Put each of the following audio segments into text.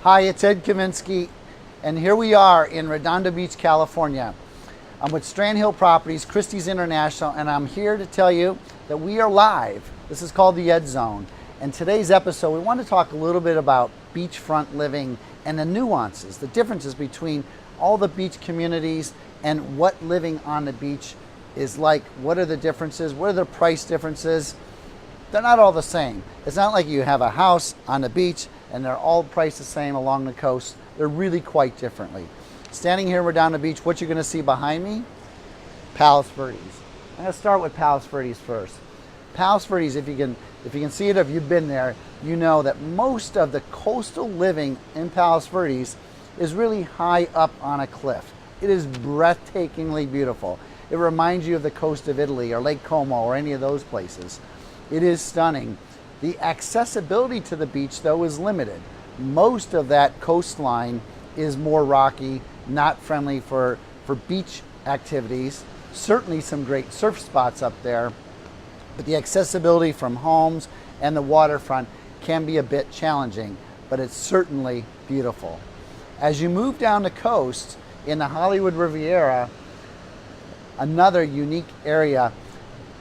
Hi, it's Ed Kaminsky, and here we are in Redondo Beach, California. I'm with Strand Hill Properties, Christie's International, and I'm here to tell you that we are live. This is called the Ed Zone. And today's episode, we want to talk a little bit about beachfront living and the nuances, the differences between all the beach communities and what living on the beach is like. What are the differences? What are the price differences? They're not all the same. It's not like you have a house on the beach and they're all priced the same along the coast. They're really quite differently. Standing here, we're down the beach. What you're going to see behind me? Palos Verdes. I'm going to start with Palos Verdes first. Palos Verdes, if you can see it, if you've been there, you know that most of the coastal living in Palos Verdes is really high up on a cliff. It is breathtakingly beautiful. It reminds you of the coast of Italy or Lake Como or any of those places. It is stunning. The accessibility to the beach, though, is limited. Most of that coastline is more rocky, not friendly for beach activities. Certainly some great surf spots up there, but the accessibility from homes and the waterfront can be a bit challenging, but it's certainly beautiful. As you move down the coast in the Hollywood Riviera, another unique area,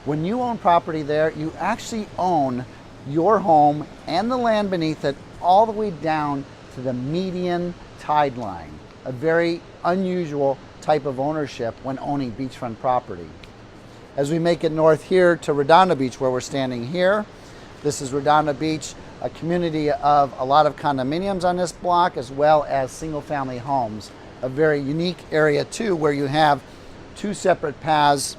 when you own property there, you actually own your home and the land beneath it all the way down to the median tide line. A very unusual type of ownership when owning beachfront property. As we make it north here to Redondo Beach, where we're standing here, this is Redondo Beach, a community of a lot of condominiums on this block as well as single family homes. A very unique area too, where you have two separate paths.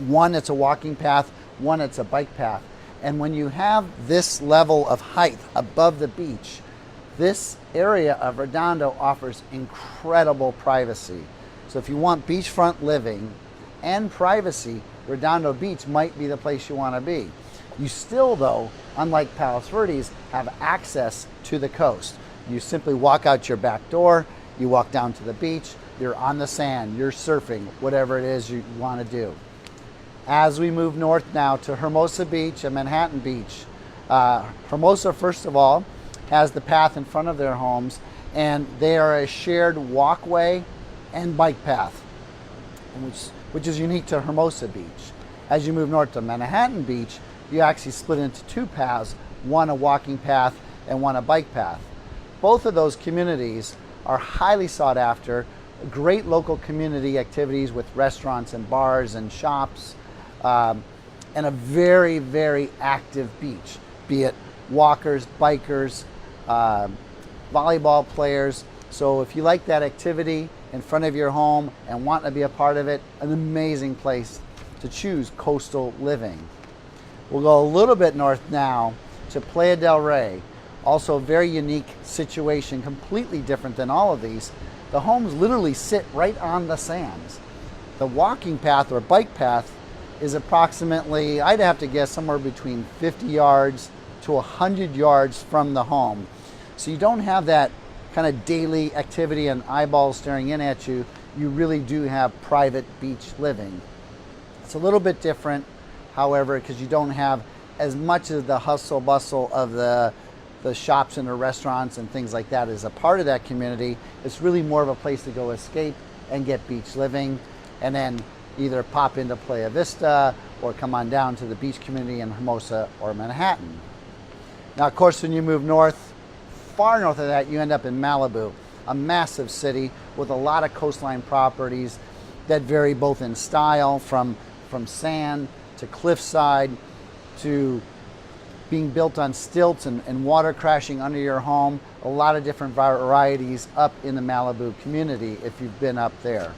One that's a walking path, one that's a bike path. And when you have this level of height above the beach, this area of Redondo offers incredible privacy. So if you want beachfront living and privacy, Redondo Beach might be the place you want to be. You still, though, unlike Palos Verdes, have access to the coast. You simply walk out your back door, you walk down to the beach, you're on the sand, you're surfing, whatever it is you want to do. As we move north now to Hermosa Beach and Manhattan Beach, Hermosa, first of all, has the path in front of their homes, and they are a shared walkway and bike path, which is unique to Hermosa Beach. As you move north to Manhattan Beach, you actually split into two paths, one a walking path and one a bike path. Both of those communities are highly sought after, great local community activities with restaurants and bars and shops, and a very, very active beach, be it walkers, bikers, volleyball players. So if you like that activity in front of your home and want to be a part of it, an amazing place to choose coastal living. We'll go a little bit north now to Playa del Rey. Also a very unique situation, completely different than all of these. The homes literally sit right on the sands. The walking path or bike path is approximately, I'd have to guess, somewhere between 50 yards to 100 yards from the home. So you don't have that kind of daily activity and eyeballs staring in at you. You really do have private beach living. It's a little bit different, however, because you don't have as much of the hustle bustle of the shops and the restaurants and things like that as a part of that community. It's really more of a place to go escape and get beach living, and then either pop into Playa Vista or come on down to the beach community in Hermosa or Manhattan. Now, of course, when you move north, far north of that, you end up in Malibu, a massive city with a lot of coastline properties that vary both in style, from sand to cliffside to being built on stilts and water crashing under your home. A lot of different varieties up in the Malibu community if you've been up there.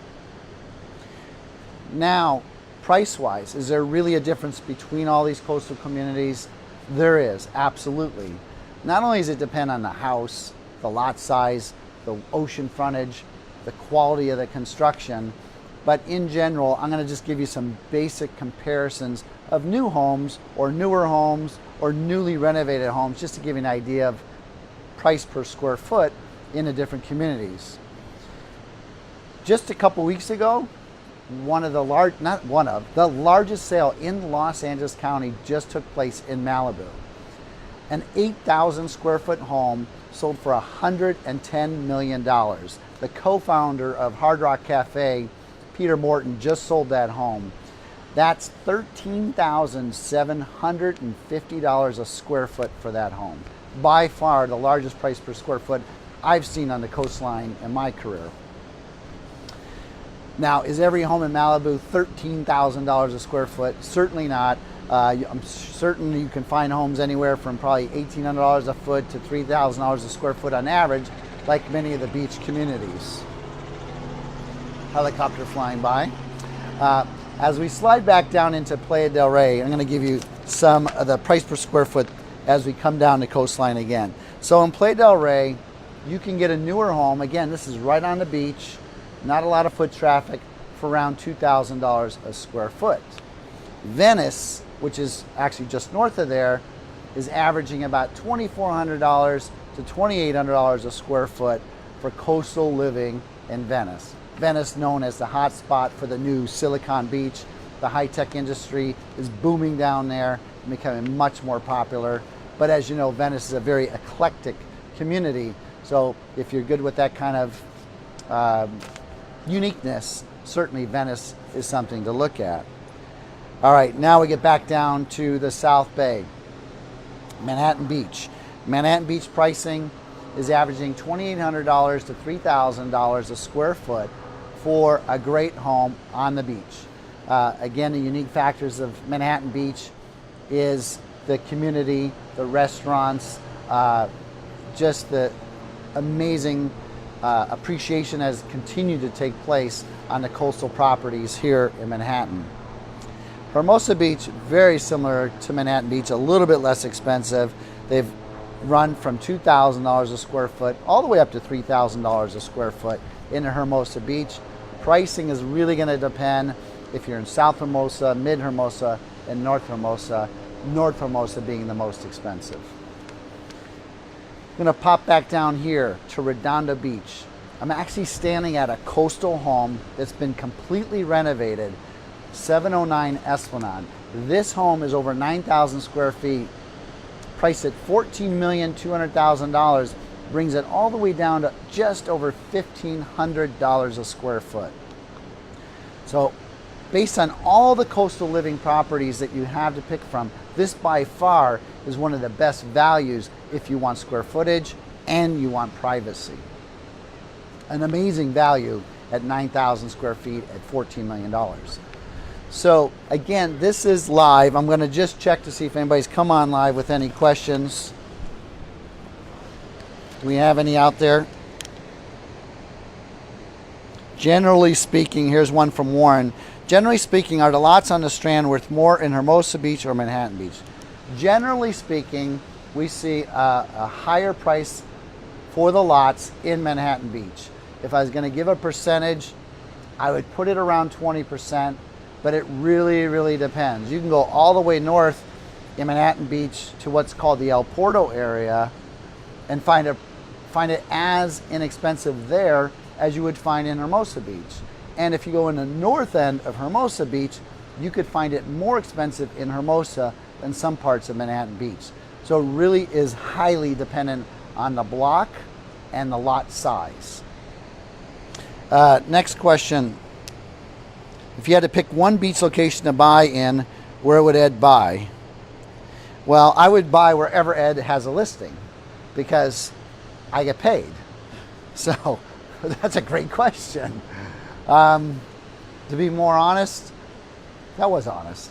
Now, price-wise, is there really a difference between all these coastal communities? There is, absolutely. Not only does it depend on the house, the lot size, the ocean frontage, the quality of the construction, but in general, I'm going to just give you some basic comparisons of new homes or newer homes or newly renovated homes, just to give you an idea of price per square foot in the different communities. Just a couple weeks ago, the largest sale in Los Angeles County just took place in Malibu. An 8,000 square foot home sold for $110 million. The co-founder of Hard Rock Cafe, Peter Morton, just sold that home. That's $13,750 a square foot for that home. By far the largest price per square foot I've seen on the coastline in my career. Now, is every home in Malibu $13,000 a square foot? Certainly not. I'm certain you can find homes anywhere from probably $1,800 a foot to $3,000 a square foot on average, like many of the beach communities. Helicopter flying by. As we slide back down into Playa del Rey, I'm going to give you some of the price per square foot as we come down the coastline again. So in Playa del Rey, you can get a newer home. Again, this is right on the beach, not a lot of foot traffic, for around $2,000 a square foot. Venice, which is actually just north of there, is averaging about $2,400 to $2,800 a square foot for coastal living in Venice. Venice, known as the hot spot for the new Silicon Beach. The high-tech industry is booming down there and becoming much more popular. But as you know, Venice is a very eclectic community. So if you're good with that kind of uniqueness, certainly Venice is something to look at. All right, now we get back down to the South Bay, Manhattan Beach. Manhattan Beach pricing is averaging $2,800 to $3,000 a square foot for a great home on the beach. Again, the unique factors of Manhattan Beach is the community, the restaurants, just the amazing appreciation has continued to take place on the coastal properties here in Manhattan. Hermosa Beach, very similar to Manhattan Beach, a little bit less expensive. They've run from $2,000 a square foot all the way up to $3,000 a square foot in Hermosa Beach. Pricing is really going to depend if you're in South Hermosa, Mid Hermosa, and North Hermosa. North Hermosa being the most expensive. I'm going to pop back down here to Redondo Beach. I'm actually standing at a coastal home that's been completely renovated, 709 Esplanade. This home is over 9,000 square feet, priced at $14,200,000, brings it all the way down to just over $1,500 a square foot. So based on all the coastal living properties that you have to pick from, this by far is one of the best values if you want square footage and you want privacy. An amazing value at 9,000 square feet at $14 million. So again, this is live. I'm going to just check to see if anybody's come on live with any questions. Do we have any out there? Generally speaking, here's one from Warren. Generally speaking, are the lots on the Strand worth more in Hermosa Beach or Manhattan Beach? Generally speaking, we see a higher price for the lots in Manhattan Beach. If I was going to give a percentage, I would put it around 20%, but it really, really depends. You can go all the way north in Manhattan Beach to what's called the El Porto area and find it as inexpensive there as you would find in Hermosa Beach. And if you go in the north end of Hermosa Beach, you could find it more expensive in Hermosa than some parts of Manhattan Beach. So it really is highly dependent on the block and the lot size. Next question. If you had to pick one beach location to buy in, where would Ed buy? Well, I would buy wherever Ed has a listing because I get paid. So that's a great question. To be more honest, that was honest.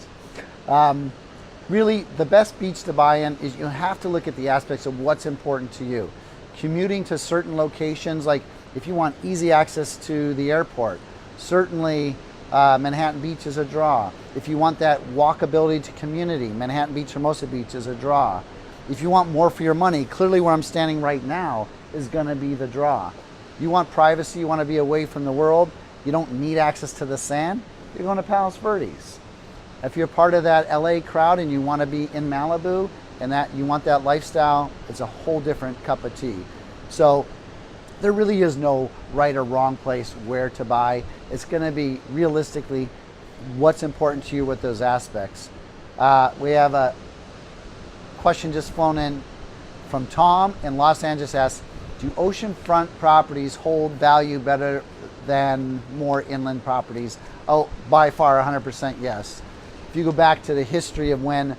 Really, the best beach to buy in is you have to look at the aspects of what's important to you. Commuting to certain locations, like if you want easy access to the airport, certainly Manhattan Beach is a draw. If you want that walkability to community, Manhattan Beach, Hermosa Beach is a draw. If you want more for your money, clearly where I'm standing right now is going to be the draw. You want privacy, you want to be away from the world, you don't need access to the sand, you're going to Palos Verdes. If you're part of that LA crowd and you want to be in Malibu and that you want that lifestyle, it's a whole different cup of tea. So there really is no right or wrong place where to buy. It's going to be realistically what's important to you with those aspects. We have a question just flown in from Tom in Los Angeles asks, do oceanfront properties hold value better than more inland properties? Oh, by far 100% yes. If you go back to the history of when,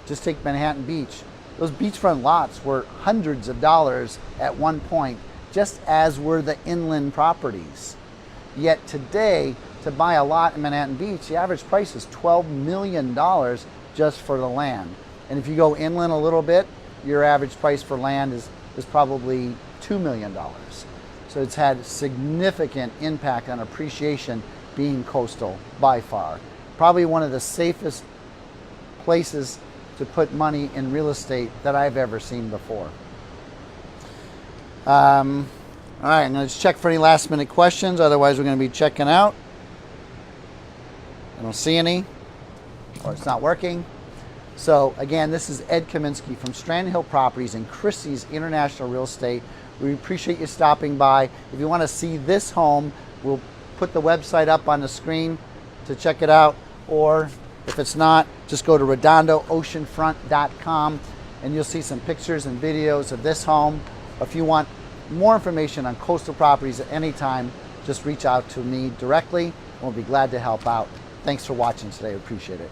just take Manhattan Beach, those beachfront lots were hundreds of dollars at one point, just as were the inland properties. Yet today, to buy a lot in Manhattan Beach, the average price is $12 million just for the land. And if you go inland a little bit, your average price for land is probably $2 million. So it's had significant impact on appreciation being coastal by far. Probably one of the safest places to put money in real estate that I've ever seen before. All right, I'm going to check for any last minute questions. Otherwise, we're going to be checking out. I don't see any, or it's not working. So again, this is Ed Kaminsky from Strand Hill Properties and Christie's International Real Estate. We appreciate you stopping by. If you want to see this home, we'll put the website up on the screen to check it out. Or if it's not, just go to redondooceanfront.com and you'll see some pictures and videos of this home. If you want more information on coastal properties at any time, just reach out to me directly. We'll be glad to help out. Thanks for watching today. Appreciate it.